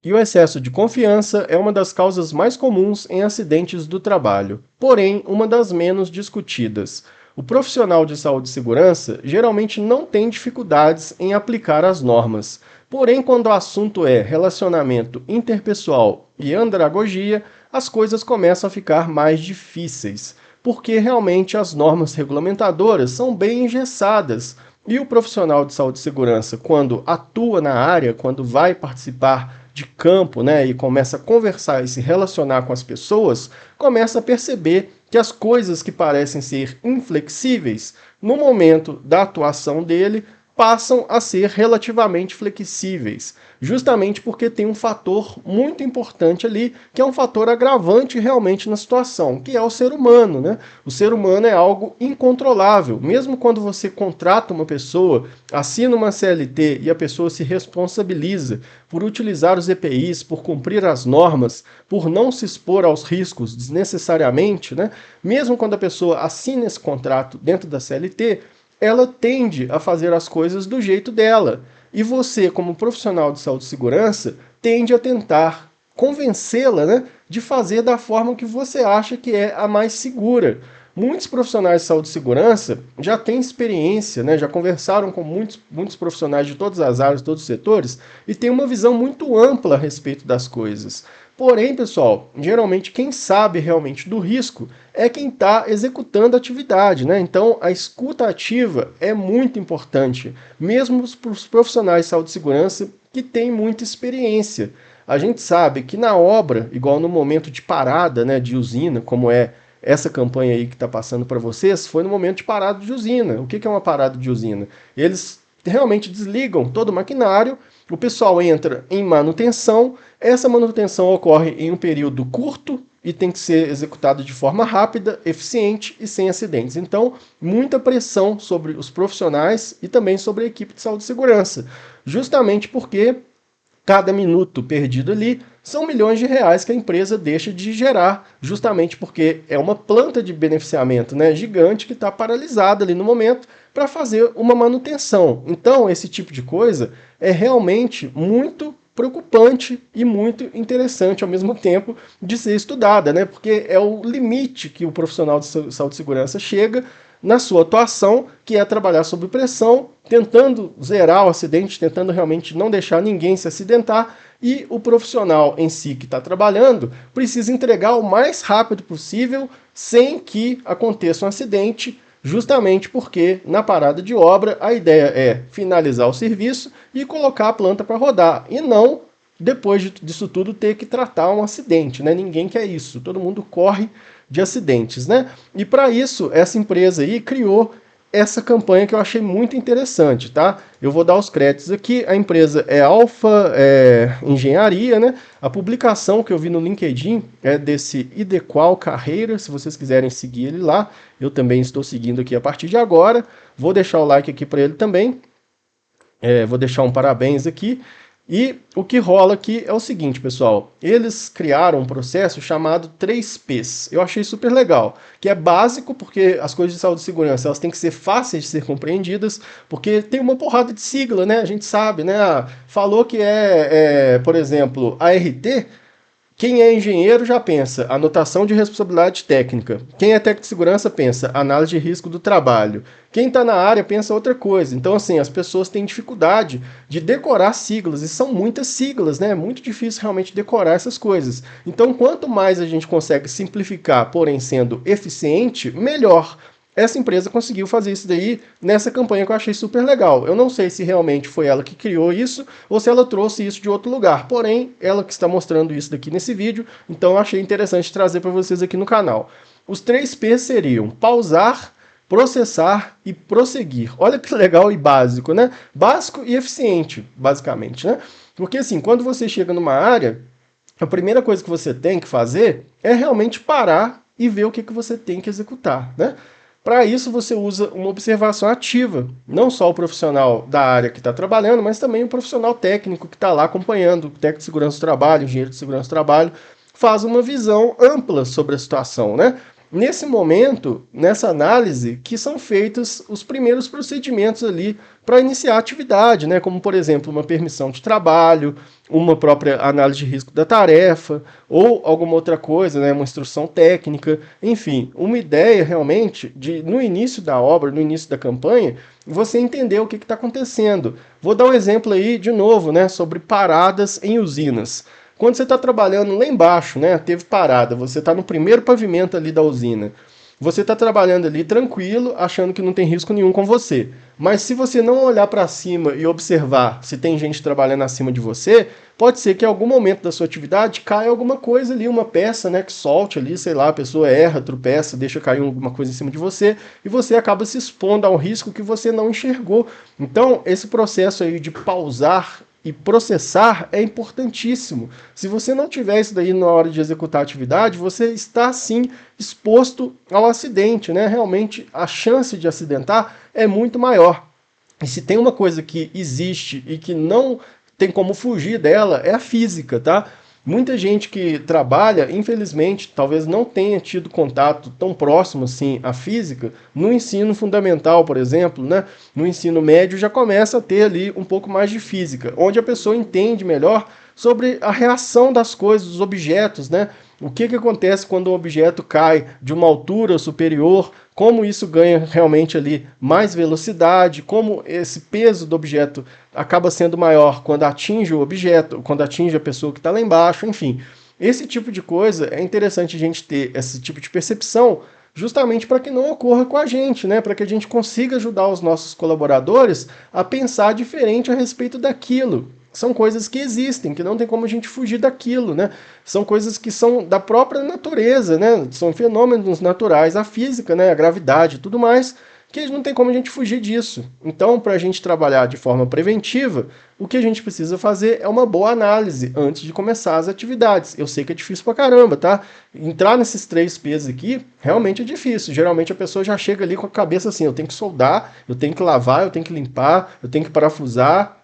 E o excesso de confiança é uma das causas mais comuns em acidentes do trabalho, porém, uma das menos discutidas. O profissional de saúde e segurança geralmente não tem dificuldades em aplicar as normas. Porém, quando o assunto é relacionamento interpessoal e andragogia, as coisas começam a ficar mais difíceis, porque realmente as normas regulamentadoras são bem engessadas. E o profissional de saúde e segurança, quando atua na área, quando vai participar de campo, né, e começa a conversar e se relacionar com as pessoas, começa a perceber que as coisas que parecem ser inflexíveis, no momento da atuação dele, passam a ser relativamente flexíveis, justamente porque tem um fator muito importante ali, que é um fator agravante realmente na situação, que é o ser humano, né? O ser humano é algo incontrolável. Mesmo quando você contrata uma pessoa, assina uma CLT e a pessoa se responsabiliza por utilizar os EPIs, por cumprir as normas, por não se expor aos riscos desnecessariamente, né? Mesmo quando a pessoa assina esse contrato dentro da CLT, ela tende a fazer as coisas do jeito dela. E você, como profissional de saúde e segurança, tende a tentar convencê-la, né, de fazer da forma que você acha que é a mais segura. Muitos profissionais de saúde e segurança já têm experiência, né, já conversaram com muitos profissionais de todas as áreas, todos os setores, e têm uma visão muito ampla a respeito das coisas. Porém, pessoal, geralmente quem sabe realmente do risco é quem está executando a atividade, né? Então, a escuta ativa é muito importante, mesmo para os profissionais de saúde e segurança que têm muita experiência. A gente sabe que na obra, igual no momento de parada, né, de usina, como é essa campanha aí que está passando para vocês, foi no momento de parada de usina. O que é uma parada de usina? Eles realmente desligam todo o maquinário, o pessoal entra em manutenção, essa manutenção ocorre em um período curto e tem que ser executada de forma rápida, eficiente e sem acidentes. Então, muita pressão sobre os profissionais e também sobre a equipe de saúde e segurança, justamente porque cada minuto perdido ali são milhões de reais que a empresa deixa de gerar, justamente porque é uma planta de beneficiamento, né, gigante que está paralisada ali no momento para fazer uma manutenção. Então, esse tipo de coisa é realmente muito preocupante e muito interessante ao mesmo tempo de ser estudada, né? Porque é o limite que o profissional de saúde e segurança chega na sua atuação, que é trabalhar sob pressão, tentando zerar o acidente, tentando realmente não deixar ninguém se acidentar, e o profissional em si que está trabalhando precisa entregar o mais rápido possível sem que aconteça um acidente, justamente porque na parada de obra a ideia é finalizar o serviço e colocar a planta para rodar, e não depois disso tudo ter que tratar um acidente, né? Ninguém quer isso, todo mundo corre de acidentes, né? E para isso, essa empresa aí criou essa campanha que eu achei muito interessante, tá? Eu vou dar os créditos aqui, a empresa é Alfa Engenharia, né? A publicação que eu vi no LinkedIn é desse Idequal Carreira, se vocês quiserem seguir ele lá, eu também estou seguindo aqui a partir de agora, vou deixar o like aqui para ele também, vou deixar um parabéns aqui. E o que rola aqui é o seguinte, pessoal, eles criaram um processo chamado 3Ps. Eu achei super legal, que é básico porque as coisas de saúde e segurança, elas têm que ser fáceis de ser compreendidas, porque tem uma porrada de sigla, né? A gente sabe, né? Falou que por exemplo, ART. Quem é engenheiro já pensa anotação de responsabilidade técnica. Quem é técnico de segurança pensa análise de risco do trabalho. Quem está na área pensa outra coisa. Então, assim, as pessoas têm dificuldade de decorar siglas, e são muitas siglas, né? É muito difícil realmente decorar essas coisas. Então, quanto mais a gente consegue simplificar, porém sendo eficiente, melhor. Essa empresa conseguiu fazer isso daí nessa campanha que eu achei super legal. Eu não sei se realmente foi ela que criou isso ou se ela trouxe isso de outro lugar. Porém, ela que está mostrando isso daqui nesse vídeo, então eu achei interessante trazer para vocês aqui no canal. Os 3P seriam pausar, processar e prosseguir. Olha que legal e básico, né? Básico e eficiente, basicamente, né? Porque assim, quando você chega numa área, a primeira coisa que você tem que fazer é realmente parar e ver o que você tem que executar, né? Para isso, você usa uma observação ativa, não só o profissional da área que está trabalhando, mas também o profissional técnico que está lá acompanhando, o técnico de segurança do trabalho, o engenheiro de segurança do trabalho, faz uma visão ampla sobre a situação, né? nesse momento, nessa análise, que são feitos os primeiros procedimentos ali para iniciar a atividade, né? Como, por exemplo, uma permissão de trabalho, uma própria análise de risco da tarefa, ou alguma outra coisa, né? Uma instrução técnica, enfim, uma ideia realmente de, no início da obra, no início da campanha, você entender o que está acontecendo. Vou dar um exemplo aí, de novo, né? Sobre paradas em usinas. Quando você está trabalhando lá embaixo, né, teve parada, você está no primeiro pavimento ali da usina, você está trabalhando ali tranquilo, achando que não tem risco nenhum com você. Mas se você não olhar para cima e observar se tem gente trabalhando acima de você, pode ser que em algum momento da sua atividade caia alguma coisa ali, uma peça, né, que solte ali, sei lá, a pessoa erra, tropeça, deixa cair alguma coisa em cima de você e você acaba se expondo a um risco que você não enxergou. Então, esse processo aí de pausar e processar é importantíssimo. Se você não tiver isso daí na hora de executar a atividade, você está sim exposto ao acidente, né? Realmente a chance de acidentar é muito maior. E se tem uma coisa que existe e que não tem como fugir dela, é a física, tá? Muita gente que trabalha, infelizmente, talvez não tenha tido contato tão próximo assim à física. No ensino fundamental, por exemplo, né? No ensino médio já começa a ter ali um pouco mais de física, onde a pessoa entende melhor sobre a reação das coisas, dos objetos, né? O que acontece quando um objeto cai de uma altura superior, como isso ganha realmente ali mais velocidade, como esse peso do objeto acaba sendo maior quando atinge o objeto, quando atinge a pessoa que está lá embaixo, enfim. Esse tipo de coisa é interessante a gente ter esse tipo de percepção justamente para que não ocorra com a gente, né? Para que a gente consiga ajudar os nossos colaboradores a pensar diferente a respeito daquilo. São coisas que existem, que não tem como a gente fugir daquilo, né? São coisas que são da própria natureza, né? São fenômenos naturais, a física, né? A gravidade e tudo mais, que não tem como a gente fugir disso. Então, para a gente trabalhar de forma preventiva, o que a gente precisa fazer é uma boa análise antes de começar as atividades. Eu sei que é difícil pra caramba, tá? Entrar nesses 3 P's aqui realmente é difícil. Geralmente a pessoa já chega ali com a cabeça assim, eu tenho que soldar, eu tenho que lavar, eu tenho que limpar, eu tenho que parafusar,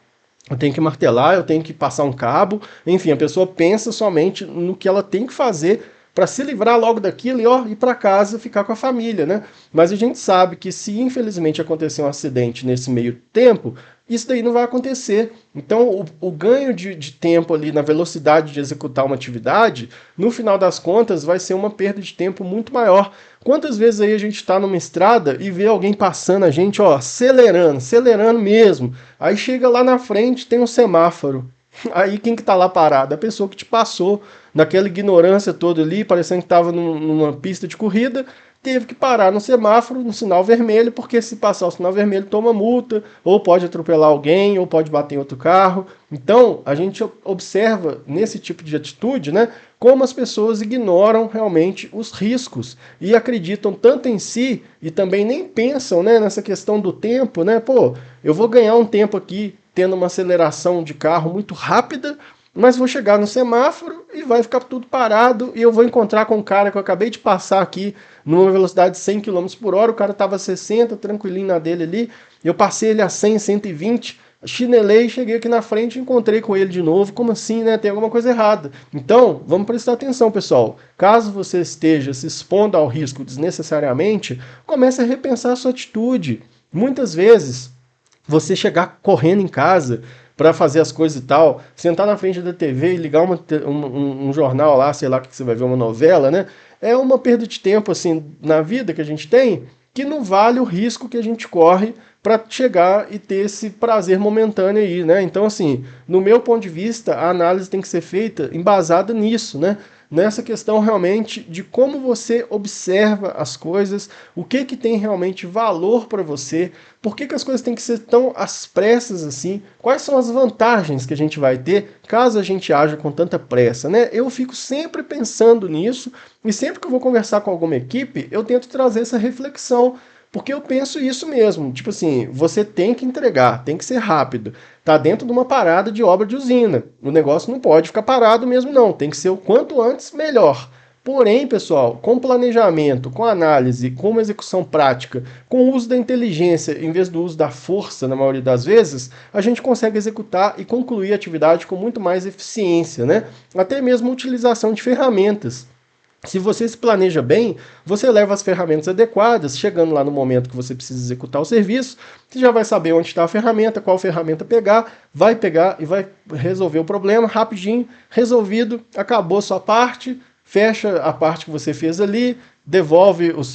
eu tenho que martelar, eu tenho que passar um cabo. Enfim, a pessoa pensa somente no que ela tem que fazer para se livrar logo daquilo e ó, ir para casa ficar com a família, né? Mas a gente sabe que se infelizmente acontecer um acidente nesse meio tempo, isso daí não vai acontecer. Então, o ganho de tempo ali na velocidade de executar uma atividade, no final das contas, vai ser uma perda de tempo muito maior. Quantas vezes aí a gente está numa estrada e vê alguém passando a gente, ó, acelerando mesmo. Aí chega lá na frente, tem um semáforo. Aí quem que tá lá parado? A pessoa que te passou naquela ignorância toda ali, parecendo que estava numa pista de corrida, teve que parar no semáforo, no sinal vermelho, porque se passar o sinal vermelho toma multa, ou pode atropelar alguém, ou pode bater em outro carro. Então, a gente observa nesse tipo de atitude, né, como as pessoas ignoram realmente os riscos e acreditam tanto em si e também nem pensam, né, nessa questão do tempo, né? Pô, eu vou ganhar um tempo aqui tendo uma aceleração de carro muito rápida, mas vou chegar no semáforo e vai ficar tudo parado e eu vou encontrar com um cara que eu acabei de passar aqui numa velocidade de 100 km por hora, o cara estava 60, tranquilinho na dele ali, eu passei ele a 100, 120, chinelei, cheguei aqui na frente e encontrei com ele de novo. Como assim, né? Tem alguma coisa errada. Então, vamos prestar atenção, pessoal. Caso você esteja se expondo ao risco desnecessariamente, comece a repensar a sua atitude. Muitas vezes, você chegar correndo em casa para fazer as coisas e tal, sentar na frente da TV e ligar um jornal lá, sei lá, que você vai ver uma novela, né? É uma perda de tempo, assim, na vida que a gente tem, que não vale o risco que a gente corre para chegar e ter esse prazer momentâneo aí, né? Então, assim, no meu ponto de vista, a análise tem que ser feita embasada nisso, né? Nessa questão realmente de como você observa as coisas, o que tem realmente valor para você, por que as coisas têm que ser tão às pressas assim, quais são as vantagens que a gente vai ter caso a gente haja com tanta pressa, né? Eu fico sempre pensando nisso e sempre que eu vou conversar com alguma equipe, eu tento trazer essa reflexão, porque eu penso isso mesmo, tipo assim, você tem que entregar, tem que ser rápido. Tá dentro de uma parada de obra de usina. O negócio não pode ficar parado mesmo não, tem que ser o quanto antes melhor. Porém, pessoal, com planejamento, com análise, com uma execução prática, com o uso da inteligência em vez do uso da força, na maioria das vezes, a gente consegue executar e concluir a atividade com muito mais eficiência, né? Até mesmo a utilização de ferramentas. Se você se planeja bem, você leva as ferramentas adequadas, chegando lá no momento que você precisa executar o serviço, você já vai saber onde está a ferramenta, qual ferramenta pegar e vai resolver o problema rapidinho, resolvido, acabou a sua parte, fecha a parte que você fez ali, devolve os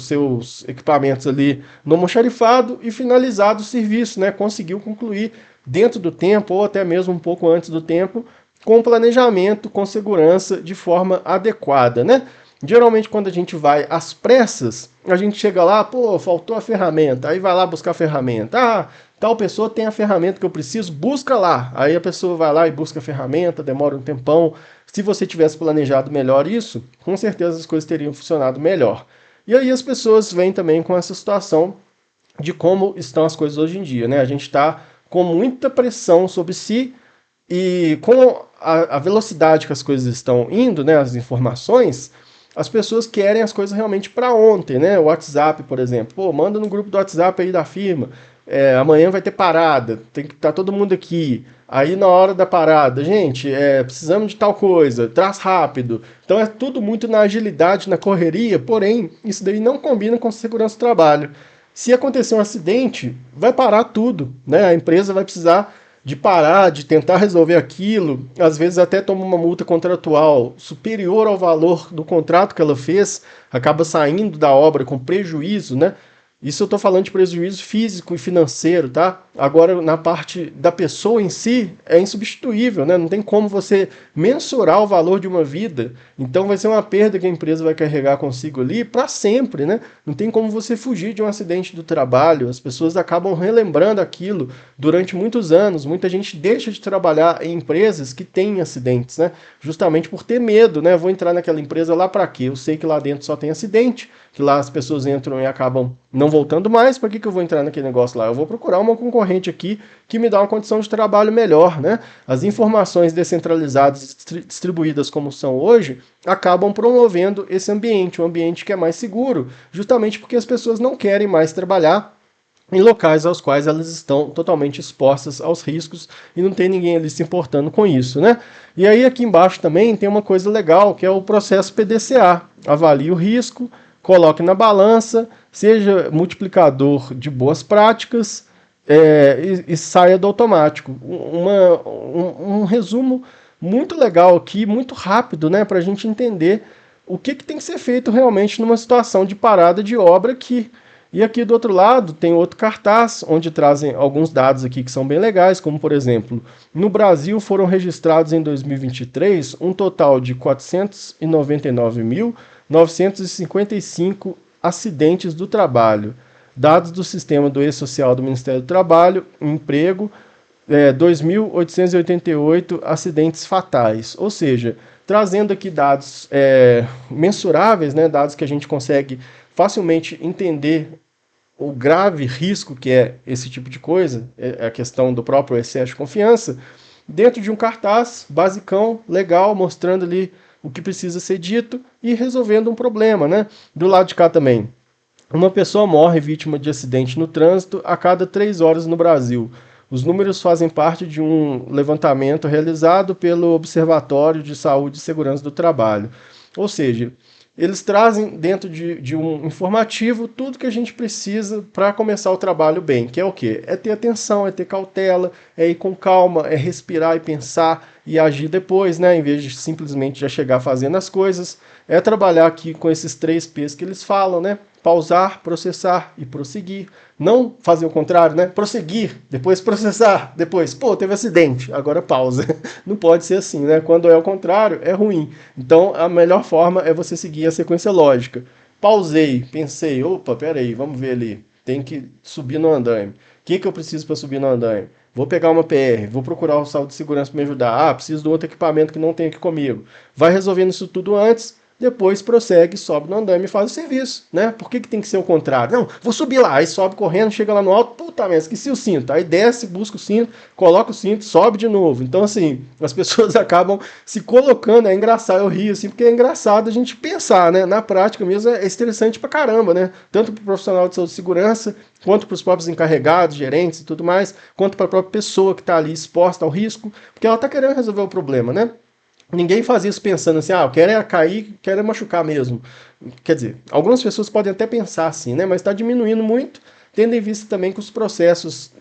seus equipamentos ali no almoxarifado e finalizado o serviço, né? Conseguiu concluir dentro do tempo ou até mesmo um pouco antes do tempo, com planejamento, com segurança, de forma adequada, né? Geralmente, quando a gente vai às pressas, a gente chega lá, pô, faltou a ferramenta, aí vai lá buscar a ferramenta. Ah, tal pessoa tem a ferramenta que eu preciso, busca lá. Aí a pessoa vai lá e busca a ferramenta, demora um tempão. Se você tivesse planejado melhor isso, com certeza as coisas teriam funcionado melhor. E aí as pessoas vêm também com essa situação de como estão as coisas hoje em dia, né? A gente está com muita pressão sobre si e com a velocidade que as coisas estão indo, né, as informações, as pessoas querem as coisas realmente para ontem, né? O WhatsApp, por exemplo. Pô, manda no grupo do WhatsApp aí da firma. Amanhã vai ter parada, tem que estar todo mundo aqui. Aí na hora da parada, gente, precisamos de tal coisa, traz rápido. Então é tudo muito na agilidade, na correria, porém, isso daí não combina com segurança do trabalho. Se acontecer um acidente, vai parar tudo, né? A empresa vai precisar de parar, de tentar resolver aquilo, às vezes até toma uma multa contratual superior ao valor do contrato que ela fez, acaba saindo da obra com prejuízo, né? Isso eu estou falando de prejuízo físico e financeiro, tá? Agora, na parte da pessoa em si, é insubstituível, né? Não tem como você mensurar o valor de uma vida. Então, vai ser uma perda que a empresa vai carregar consigo ali para sempre, né? Não tem como você fugir de um acidente do trabalho. As pessoas acabam relembrando aquilo durante muitos anos. Muita gente deixa de trabalhar em empresas que têm acidentes, né? Justamente por ter medo, né? Vou entrar naquela empresa lá para quê? Eu sei que lá dentro só tem acidente, que lá as pessoas entram e acabam não voltando mais, para que eu vou entrar naquele negócio lá? Eu vou procurar uma concorrente aqui que me dá uma condição de trabalho melhor, né? As informações descentralizadas distribuídas como são hoje acabam promovendo esse ambiente, um ambiente que é mais seguro, justamente porque as pessoas não querem mais trabalhar em locais aos quais elas estão totalmente expostas aos riscos e não tem ninguém ali se importando com isso, né? E aí aqui embaixo também tem uma coisa legal, que é o processo PDCA. Avalie o risco, coloque na balança, seja multiplicador de boas práticas e saia do automático. Um resumo muito legal aqui, muito rápido, né, para a gente entender o que tem que ser feito realmente numa situação de parada de obra aqui. E aqui do outro lado tem outro cartaz, onde trazem alguns dados aqui que são bem legais, como por exemplo, no Brasil foram registrados em 2023 um total de 499.955 acidentes do trabalho. Dados do sistema do E-Social do Ministério do Trabalho, emprego, 2.888 acidentes fatais. Ou seja, trazendo aqui dados mensuráveis, né, dados que a gente consegue facilmente entender o grave risco que é esse tipo de coisa, é a questão do próprio excesso de confiança, dentro de um cartaz basicão, legal, mostrando ali o que precisa ser dito e resolvendo um problema, né? Do lado de cá também, uma pessoa morre vítima de acidente no trânsito a cada 3 horas no Brasil. Os números fazem parte de um levantamento realizado pelo Observatório de Saúde e Segurança do Trabalho. Ou seja, eles trazem dentro de um informativo tudo que a gente precisa para começar o trabalho bem, que é o quê? É ter atenção, é ter cautela, é ir com calma, é respirar e pensar e agir depois, né? Em vez de simplesmente já chegar fazendo as coisas, é trabalhar aqui com esses 3 P's que eles falam, né? Pausar, processar e prosseguir. Não fazer o contrário, né? Prosseguir, depois processar, depois, pô, teve acidente, agora pausa. Não pode ser assim, né? Quando é o contrário, é ruim. Então, a melhor forma é você seguir a sequência lógica. Pausei, pensei, opa, peraí, vamos ver ali. Tem que subir no andaime. O que eu preciso para subir no andaime? Vou pegar uma PR, vou procurar o saúde de segurança para me ajudar. Ah, preciso de outro equipamento que não tem aqui comigo. Vai resolvendo isso tudo antes, depois prossegue, sobe no andaime e faz o serviço, né? Por que tem que ser o contrário? Não, vou subir lá, aí sobe correndo, chega lá no alto, puta merda, esqueci o cinto. Aí desce, busca o cinto, coloca o cinto, sobe de novo. Então, assim, as pessoas acabam se colocando, é engraçado, eu rio, assim, porque é engraçado a gente pensar, né? Na prática mesmo é estressante pra caramba, né? Tanto pro profissional de saúde e segurança, quanto para os próprios encarregados, gerentes e tudo mais, quanto para a própria pessoa que está ali exposta ao risco, porque ela está querendo resolver o problema, né? Ninguém faz isso pensando assim, ah, eu quero é cair, quero é machucar mesmo. Quer dizer, algumas pessoas podem até pensar assim, né? Mas está diminuindo muito, tendo em vista também que os processos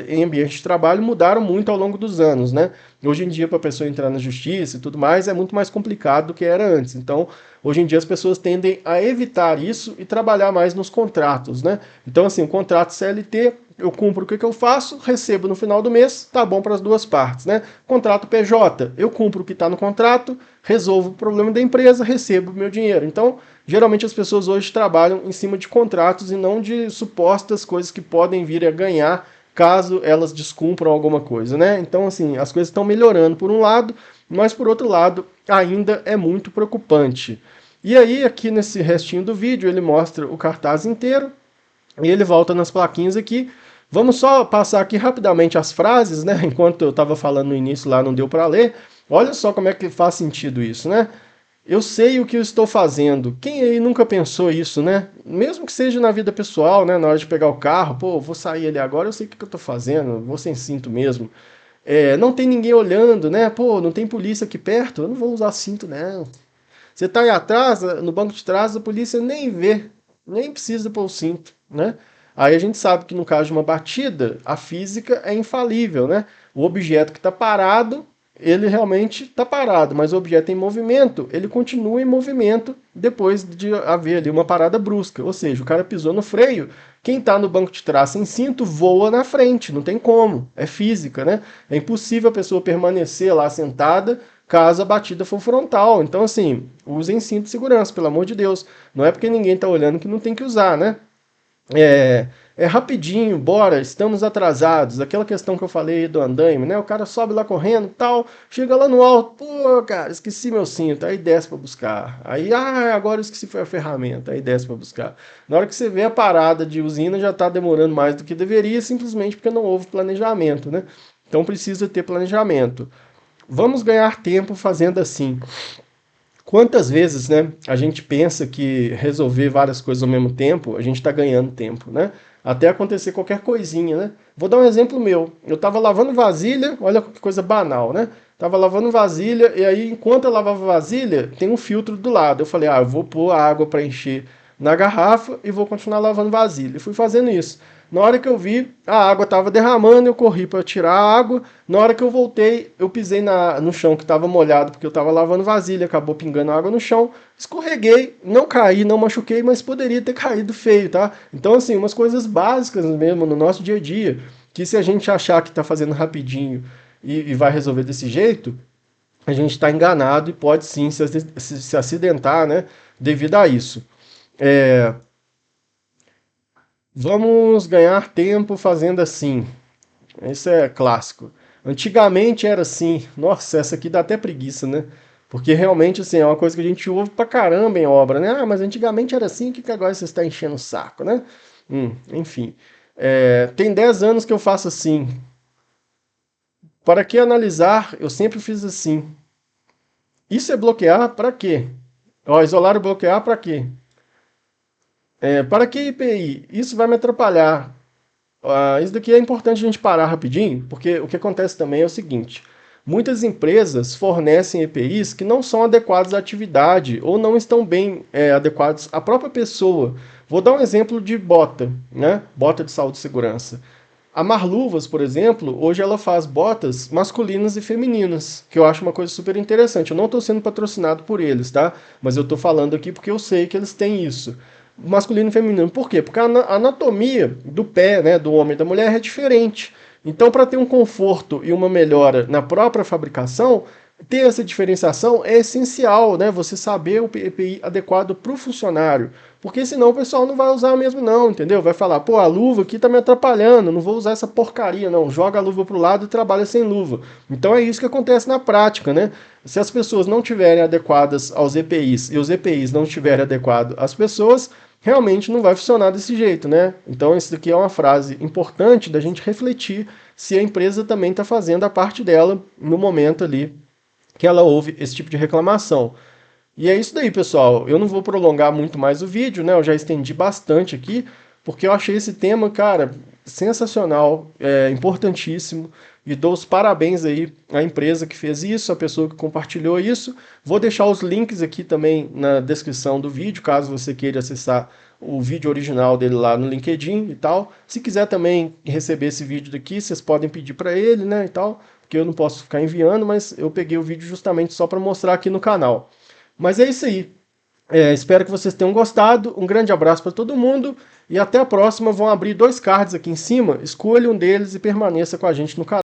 em ambiente de trabalho mudaram muito ao longo dos anos, né? Hoje em dia, para a pessoa entrar na justiça e tudo mais, é muito mais complicado do que era antes. Então, hoje em dia, as pessoas tendem a evitar isso e trabalhar mais nos contratos, né? Então, assim, o contrato CLT, eu cumpro o que eu faço, recebo no final do mês, tá bom para as duas partes, né? Contrato PJ, eu cumpro o que está no contrato, resolvo o problema da empresa, recebo o meu dinheiro. Então, geralmente as pessoas hoje trabalham em cima de contratos e não de supostas coisas que podem vir a ganhar caso elas descumpram alguma coisa, né? Então, assim, as coisas estão melhorando por um lado, mas por outro lado, ainda é muito preocupante. E aí, aqui nesse restinho do vídeo, ele mostra o cartaz inteiro e ele volta nas plaquinhas aqui. Vamos só passar aqui rapidamente as frases, né? Enquanto eu estava falando no início lá, não deu para ler. Olha só como é que faz sentido isso, né? Eu sei o que eu estou fazendo. Quem aí nunca pensou isso, né? Mesmo que seja na vida pessoal, né? Na hora de pegar o carro, pô, vou sair ali agora, eu sei o que eu estou fazendo, vou sem cinto mesmo. Não tem ninguém olhando, né? Pô, não tem polícia aqui perto, eu não vou usar cinto, não. Você tá aí atrás, no banco de trás, a polícia nem vê, nem precisa pôr o cinto, né? Aí a gente sabe que no caso de uma batida, a física é infalível, né? O objeto que está parado, ele realmente está parado, mas o objeto em movimento, ele continua em movimento depois de haver ali uma parada brusca. Ou seja, o cara pisou no freio, quem está no banco de trás sem cinto voa na frente, não tem como, é física, né? É impossível a pessoa permanecer lá sentada caso a batida for frontal. Então, assim, usem cinto de segurança, pelo amor de Deus. Não é porque ninguém está olhando que não tem que usar, né? É rapidinho, bora, estamos atrasados. Aquela questão que eu falei do andaime, né? O cara sobe lá correndo tal, chega lá no alto, pô, cara, esqueci meu cinto, aí desce para buscar. Aí, agora eu esqueci foi a ferramenta, aí desce para buscar. Na hora que você vê a parada de usina já está demorando mais do que deveria, simplesmente porque não houve planejamento, né? Então precisa ter planejamento. Vamos ganhar tempo fazendo assim. Quantas vezes, né, a gente pensa que resolver várias coisas ao mesmo tempo, a gente está ganhando tempo, né? Até acontecer qualquer coisinha, né? Vou dar um exemplo meu. Eu estava lavando vasilha, olha que coisa banal, né? Tava lavando vasilha e aí, enquanto eu lavava vasilha, tem um filtro do lado. Eu falei, eu vou pôr a água para encher na garrafa e vou continuar lavando vasilha. E fui fazendo isso. Na hora que eu vi, a água estava derramando, eu corri para tirar a água. Na hora que eu voltei, eu pisei no chão que estava molhado, porque eu estava lavando vasilha, acabou pingando água no chão. Escorreguei, não caí, não machuquei, mas poderia ter caído feio, tá? Então, assim, umas coisas básicas mesmo no nosso dia a dia, que se a gente achar que está fazendo rapidinho e vai resolver desse jeito, a gente está enganado e pode sim se acidentar, né, devido a isso. É, Vamos ganhar tempo fazendo assim. Isso é clássico. Antigamente era assim. Nossa, essa aqui dá até preguiça, né? Porque realmente assim, é uma coisa que a gente ouve pra caramba em obra, né? Mas antigamente era assim, que agora você está enchendo o saco, né? Enfim. Tem 10 anos que eu faço assim. Para que analisar, eu sempre fiz assim. Isso é bloquear para quê? Isolar e bloquear para quê? Para que IPI? Isso vai me atrapalhar. Isso daqui é importante a gente parar rapidinho, porque o que acontece também é o seguinte: muitas empresas fornecem EPIs que não são adequados à atividade ou não estão bem adequados à própria pessoa. Vou dar um exemplo de bota, né? Bota de saúde e segurança. A Marluvas, por exemplo, hoje ela faz botas masculinas e femininas, que eu acho uma coisa super interessante. Eu não estou sendo patrocinado por eles, tá? Mas eu estou falando aqui porque eu sei que eles têm isso. Masculino e feminino. Por quê? Porque a anatomia do pé, né, do homem e da mulher é diferente. Então, para ter um conforto e uma melhora na própria fabricação, ter essa diferenciação é essencial, né? Você saber o EPI adequado para o funcionário. Porque senão o pessoal não vai usar mesmo não, entendeu? Vai falar, pô, a luva aqui tá me atrapalhando, não vou usar essa porcaria não. Joga a luva pro lado e trabalha sem luva. Então é isso que acontece na prática, né? Se as pessoas não tiverem adequadas aos EPIs e os EPIs não estiverem adequados às pessoas, realmente não vai funcionar desse jeito, né? Então isso daqui é uma frase importante da gente refletir se a empresa também está fazendo a parte dela no momento ali que ela ouve esse tipo de reclamação. E é isso daí, pessoal. Eu não vou prolongar muito mais o vídeo, né? Eu já estendi bastante aqui, porque eu achei esse tema, cara, sensacional, importantíssimo, e dou os parabéns aí à empresa que fez isso, à pessoa que compartilhou isso. Vou deixar os links aqui também na descrição do vídeo, caso você queira acessar o vídeo original dele lá no LinkedIn e tal. Se quiser também receber esse vídeo daqui, vocês podem pedir para ele, né, e tal, porque eu não posso ficar enviando, mas eu peguei o vídeo justamente só para mostrar aqui no canal. Mas é isso aí. Espero que vocês tenham gostado. Um grande abraço para todo mundo e até a próxima. Vão abrir 2 cards aqui em cima. Escolha um deles e permaneça com a gente no canal.